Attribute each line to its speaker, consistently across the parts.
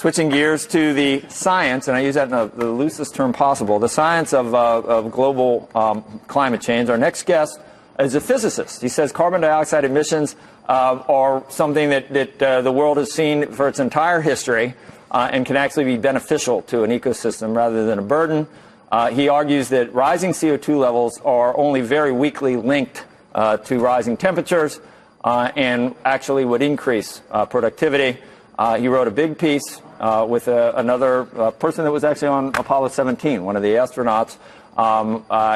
Speaker 1: switching gears to the science, and I use that in the loosest term possible, the science of global climate change. Our next guest is a physicist. He says carbon dioxide emissions are something that the world has seen for its entire history and can actually be beneficial to an ecosystem rather than a burden. He argues that rising CO2 levels are only very weakly linked to rising temperatures and actually would increase productivity. He wrote a big piece with another person that was actually on Apollo 17, one of the astronauts,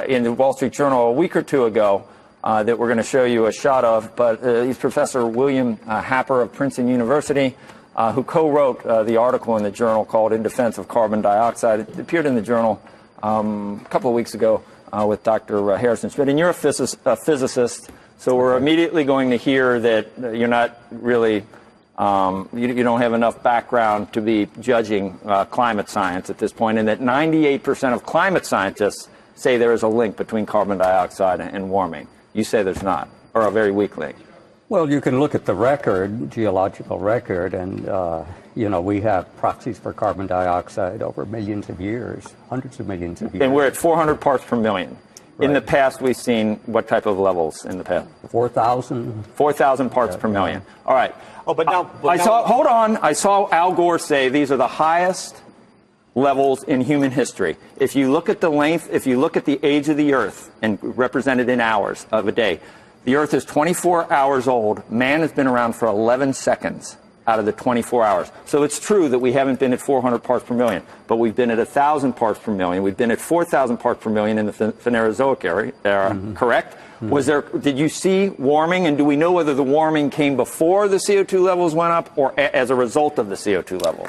Speaker 1: in the Wall Street Journal a week or two ago that we're going to show you a shot of. But he's Professor William Happer of Princeton University, who co-wrote the article in the journal called In Defense of Carbon Dioxide. It appeared in the journal a couple of weeks ago with Dr. Harrison Schmitt. And you're a physicist, so we're immediately going to hear that you're not really you don't have enough background to be judging climate science at this point, and that 98% of climate scientists say there is a link between carbon dioxide and warming. You say there's not, or a very weak link.
Speaker 2: Well, you can look at the record, geological record, and, we have proxies for carbon dioxide over millions of years, hundreds of millions of years.
Speaker 1: And we're at 400 parts per million.
Speaker 2: Right.
Speaker 1: In the past, we've seen what type of levels in the past?
Speaker 2: 4,000.
Speaker 1: 4,000 parts per million. All right.
Speaker 3: Oh, but now,
Speaker 1: hold on. I saw Al Gore say these are the highest levels in human history. If you look at the length, if you look at the age of the Earth and represented in hours of a day, the Earth is 24 hours old. Man has been around for 11 seconds out of the 24 hours. So it's true that we haven't been at 400 parts per million, but we've been at 1,000 parts per million. We've been at 4,000 parts per million in the Phanerozoic era, correct? Mm-hmm. Did you see warming, and do we know whether the warming came before the CO2 levels went up or as a result of the CO2 levels?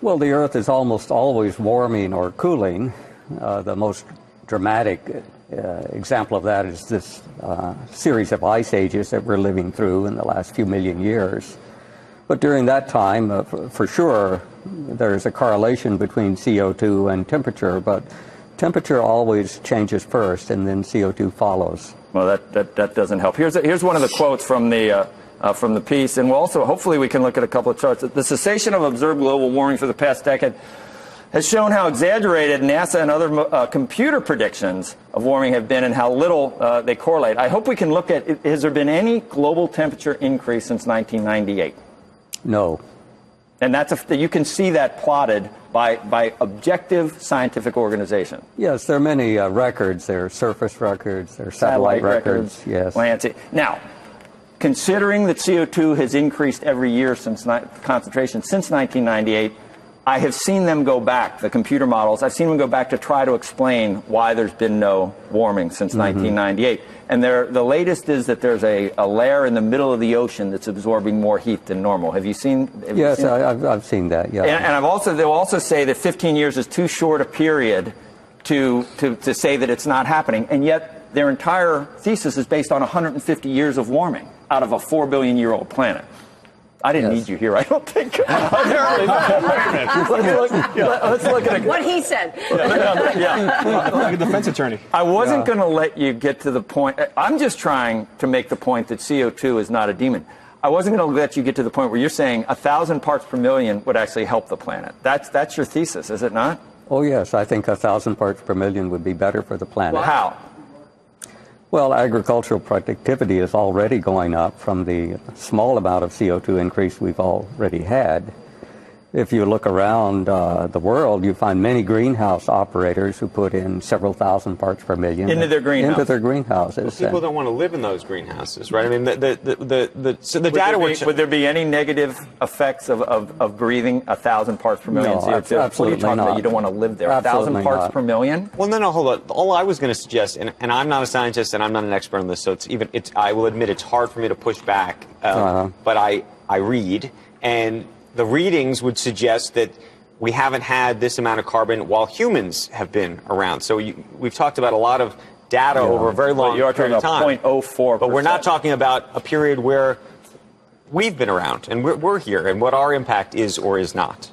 Speaker 2: Well, the Earth is almost always warming or cooling. The most dramatic example of that is this series of ice ages that we're living through in the last few million years. But during that time, for sure, there's a correlation between CO2 and temperature, but temperature always changes first, and then CO2 follows.
Speaker 1: Well, that doesn't help. Here's one of the quotes from the piece, and we'll also, hopefully we can look at a couple of charts. The cessation of observed global warming for the past decade has shown how exaggerated NASA and other computer predictions of warming have been and how little they correlate. I hope we can look at, has there been any global temperature increase since 1998?
Speaker 2: No.
Speaker 1: And you can see that plotted by objective scientific organization.
Speaker 2: Yes, there are many records. There are surface records, there are satellite records. Yes.
Speaker 1: Now, considering that CO2 has increased every year concentration since 1998, I have seen them go back, the computer models, I've seen them go back to try to explain why there's been no warming since 1998. And the latest is that there's a layer in the middle of the ocean that's absorbing more heat than normal. Have you seen?
Speaker 2: Yes, I've seen that, yeah.
Speaker 1: And they'll also say that 15 years is too short a period to say that it's not happening. And yet their entire thesis is based on 150 years of warming out of a 4 billion year old planet. I didn't need you here, I don't think. Let's look at
Speaker 4: what he said.
Speaker 3: Like a defense attorney.
Speaker 1: I wasn't going to let you get to the point. I'm just trying to make the point that CO2 is not a demon. I wasn't going to let you get to the point where you're saying 1,000 parts per million would actually help the planet. That's your thesis, is it not?
Speaker 2: Oh, yes. I think 1,000 parts per million would be better for the planet.
Speaker 1: Well, how?
Speaker 2: Well, agricultural productivity is already going up from the small amount of CO2 increase we've already had. If you look around the world, you find many greenhouse operators who put in several thousand parts per million
Speaker 1: into their
Speaker 2: greenhouses.
Speaker 3: Well, people don't want to live in those greenhouses, right? I mean, the data
Speaker 1: would there be any negative effects of breathing 1,000 parts per million CO2?
Speaker 2: Absolutely
Speaker 1: what are you talking about? You don't want to live there. 1,000 parts per million?
Speaker 3: Well, no, hold on. All I was going to suggest, and I'm not a scientist and I'm not an expert on this, so I will admit it's hard for me to push back, but I read, and the readings would suggest that we haven't had this amount of carbon while humans have been around. So we've talked about a lot of data over a very long period of time.
Speaker 1: 0.04%.
Speaker 3: But we're not talking about a period where we've been around and we're here and what our impact is or is not.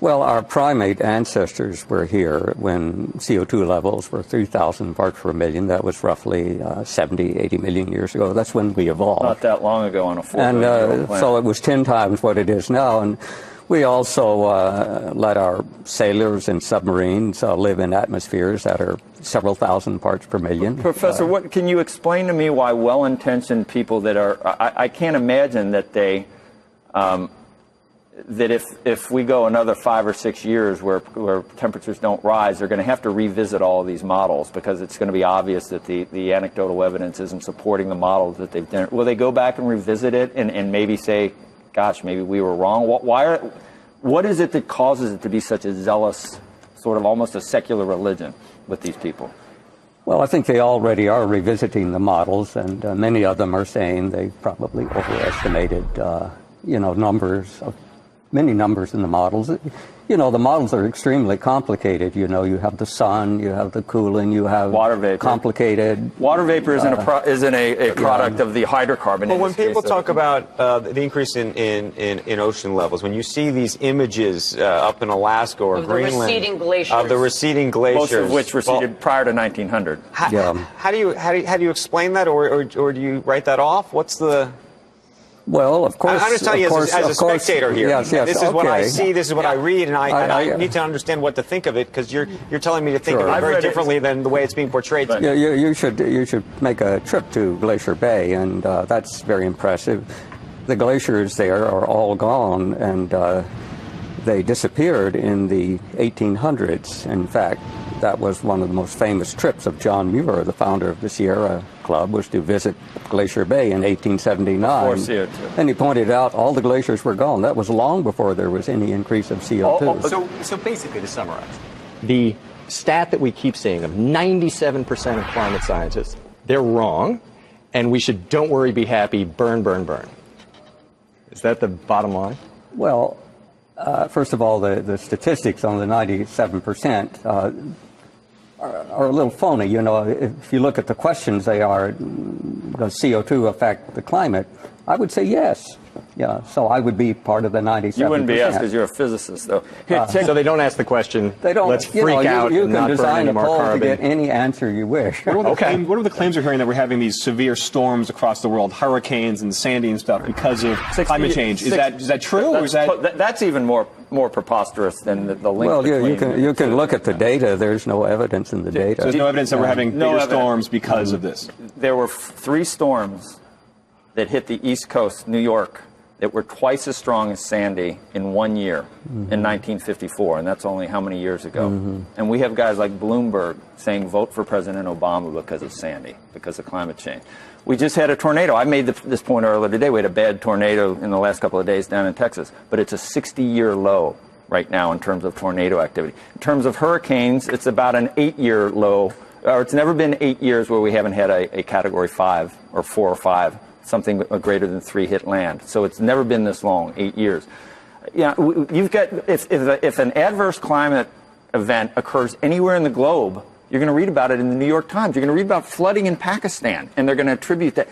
Speaker 2: Well, our primate ancestors were here when CO2 levels were 3,000 parts per million. That was roughly 70, 80 million years ago. That's when we evolved.
Speaker 1: Not that long ago on a 4 billion year old planet.
Speaker 2: So it was 10 times what it is now. And We also let our sailors and submarines live in atmospheres that are several thousand parts per million.
Speaker 1: Professor, what can you explain to me why well-intentioned people that are, I can't imagine that they, that if we go another 5 or 6 years where temperatures don't rise, they're going to have to revisit all of these models because it's going to be obvious that the anecdotal evidence isn't supporting the models that they've done. Will they go back and revisit it and maybe say, gosh, maybe we were wrong? What is it that causes it to be such a zealous, sort of almost a secular religion with these people?
Speaker 2: Well, I think they already are revisiting the models, and many of them are saying they probably overestimated, many numbers in the models. The models are extremely complicated. You have the sun, you have the cooling, you have
Speaker 1: water vapor.
Speaker 2: Complicated.
Speaker 1: Water vapor isn't a product of the hydrocarbon.
Speaker 3: Well, when people talk about the increase in ocean levels, when you see these images up in Alaska or Greenland,
Speaker 4: of the receding glaciers,
Speaker 1: most of which receded prior to 1900.
Speaker 3: How do you explain that, or do you write that off? What's the
Speaker 2: Well, of course.
Speaker 3: I'm just telling you as a spectator here.
Speaker 2: Yes,
Speaker 3: this is what I see. This is what I read, and I need to understand what to think of it because you're telling me to think of it very differently than the way it's being portrayed.
Speaker 2: Yeah, you should make a trip to Glacier Bay, and that's very impressive. The glaciers there are all gone, and they disappeared in the 1800s. In fact, that was one of the most famous trips of John Muir, the founder of the Sierra Club, was to visit Glacier Bay in 1879. And he pointed out all the glaciers were gone. That was long before there was any increase of CO2.
Speaker 5: So basically, to summarize, the stat that we keep seeing of 97% of climate scientists, they're wrong, and we should, don't worry, be happy, burn, burn, burn. Is that the bottom line?
Speaker 2: Well, first of all, the statistics on the 97% are a little phony. If you look at the questions, they are, does CO2 affect the climate? I would say yes. Yeah, so I would be part of the 97%.
Speaker 1: You wouldn't be asked because you're a physicist, though.
Speaker 5: So they don't ask the question,
Speaker 2: they don't,
Speaker 5: let's freak out
Speaker 2: you
Speaker 5: and
Speaker 2: can
Speaker 5: not burn
Speaker 2: design
Speaker 5: any
Speaker 2: a
Speaker 5: more
Speaker 2: poll
Speaker 5: carbon.
Speaker 2: to get any answer you wish.
Speaker 6: What are the claims we're hearing that we're having these severe storms across the world, hurricanes and Sandy and stuff because of climate change? Is that true? Or is
Speaker 1: that's even more preposterous than the link.
Speaker 2: Well, you can look at the data. There's no evidence in the data.
Speaker 6: So there's no evidence that we're having bigger storms because of this?
Speaker 1: There were 3 storms that hit the East Coast, New York, that were twice as strong as Sandy in 1 year in 1954, and that's only how many years ago? And we have guys like Bloomberg saying vote for President Obama because of Sandy, because of climate change. We just had a tornado. I made this point earlier today. We had a bad tornado in the last couple of days down in Texas, but it's a 60-year low right now in terms of tornado activity. In terms of hurricanes, it's about an 8-year low, or it's never been 8 years where we haven't had a Category 5 or 4 or 5. Something greater than 3 hit land. So it's never been this long, 8 years. You've got, if an adverse climate event occurs anywhere in the globe, you're going to read about it in the New York Times. You're going to read about flooding in Pakistan, and they're going to attribute that.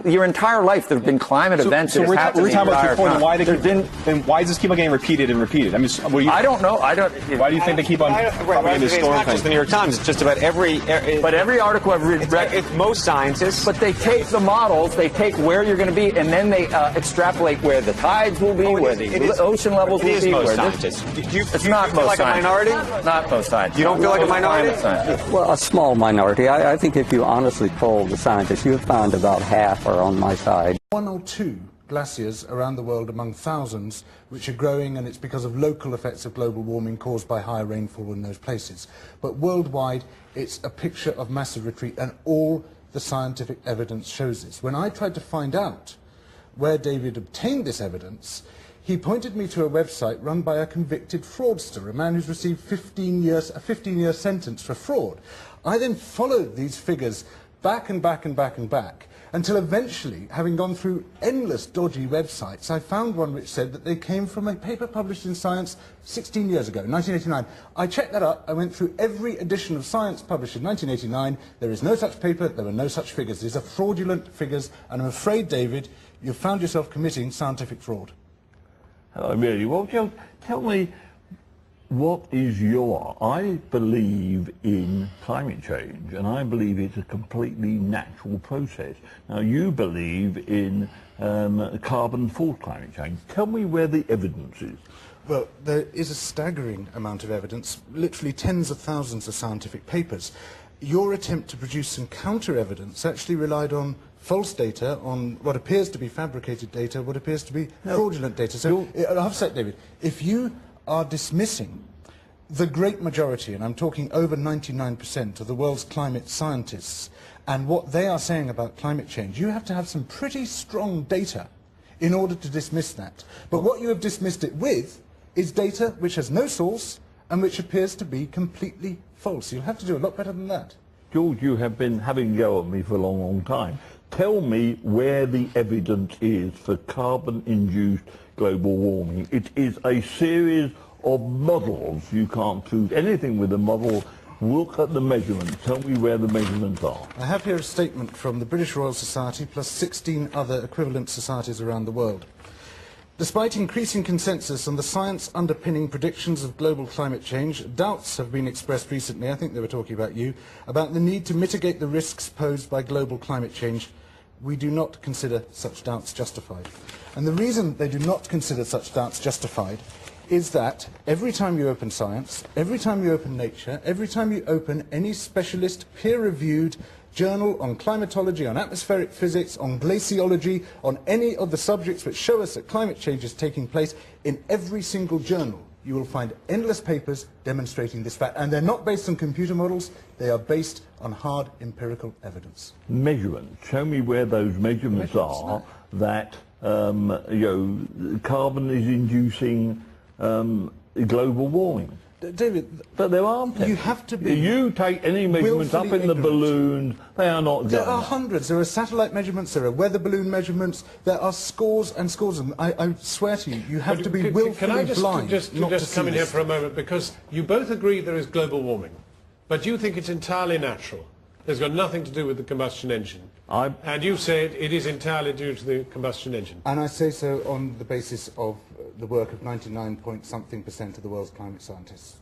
Speaker 1: Your entire life, there have been climate events.
Speaker 6: So we're talking about your point. Why does this keep on getting repeated and repeated? I mean,
Speaker 1: I don't know. Why
Speaker 6: do you think they keep on propagating this story?
Speaker 3: It's not just the New York Times. It's just about every.
Speaker 1: But every article I've read.
Speaker 3: It's most scientists.
Speaker 1: But they take the models, they take where you're going to be, and then they extrapolate where the tides will be, where the ocean levels will be.
Speaker 3: Most scientists.
Speaker 1: It's not most
Speaker 3: like
Speaker 1: scientists.
Speaker 3: A minority?
Speaker 1: Not most scientists.
Speaker 3: You don't feel like a minority?
Speaker 2: Well, a small minority. I think if you honestly poll the scientists, you'll find about half are on my side.
Speaker 7: 1 or 2 glaciers around the world among thousands which are growing, and it's because of local effects of global warming caused by higher rainfall in those places. But worldwide, it's a picture of massive retreat, and all the scientific evidence shows this. When I tried to find out where David obtained this evidence, he pointed me to a website run by a convicted fraudster, a man who's received a 15-year sentence for fraud. I then followed these figures back and back and back and back, until eventually, having gone through endless dodgy websites, I found one which said that they came from a paper published in Science 16 years ago, 1989. I checked that up. I went through every edition of Science published in 1989. There is no such paper. There were no such figures. These are fraudulent figures, and I'm afraid, David, you've found yourself committing scientific fraud.
Speaker 8: Hello, really. Well, Joe, tell me, what is your... I believe in climate change, and I believe it's a completely natural process. Now, you believe in carbon for climate change. Tell me where the evidence is.
Speaker 7: Well, there is a staggering amount of evidence, literally tens of thousands of scientific papers. Your attempt to produce some counter-evidence actually relied on false data, on what appears to be fabricated data, what appears to be fraudulent data. So, I've said, David, if you are dismissing the great majority, and I'm talking over 99% of the world's climate scientists, and what they are saying about climate change, you have to have some pretty strong data in order to dismiss that. But what you have dismissed it with is data which has no source and which appears to be completely false. You'll have to do a lot better than that.
Speaker 8: George, you have been having a go at me for a long, long time. Tell me where the evidence is for carbon-induced global warming. It is a series of models. You can't prove anything with a model. Look at the measurements. Tell me where the measurements are.
Speaker 7: I have here a statement from the British Royal Society plus 16 other equivalent societies around the world. Despite increasing consensus on the science underpinning predictions of global climate change, doubts have been expressed recently, I think they were talking about you, about the need to mitigate the risks posed by global climate change. We do not consider such doubts justified. And the reason they do not consider such doubts justified is that every time you open science, every time you open Nature, every time you open any specialist peer-reviewed journal on climatology, on atmospheric physics, on glaciology, on any of the subjects which show us that climate change is taking place, in every single journal you will find endless papers demonstrating this fact. And they're not based on computer models, they are based on hard empirical evidence.
Speaker 8: Measurements. Show me where those measurements are that carbon is inducing global warming.
Speaker 7: David,
Speaker 8: but there aren't any.
Speaker 7: You have to be.
Speaker 8: You take any measurements up in the balloons, they are not.
Speaker 7: There are hundreds. There are satellite measurements. There are weather balloon measurements. There are scores and scores of them. I swear to you, you have to be willfully blind.
Speaker 9: Can I just come in here for a moment, because you both agree there is global warming, but you think it's entirely natural. It's got nothing to do with the combustion engine. And you said it is entirely due to the combustion engine.
Speaker 7: And I say so on the basis of the work of 99-point-something% of the world's climate scientists.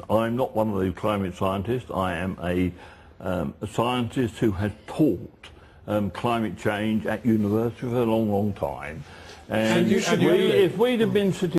Speaker 8: I'm not one of the climate scientists. I am a scientist who has taught climate change at university for a long, long time. And if we'd have been sitting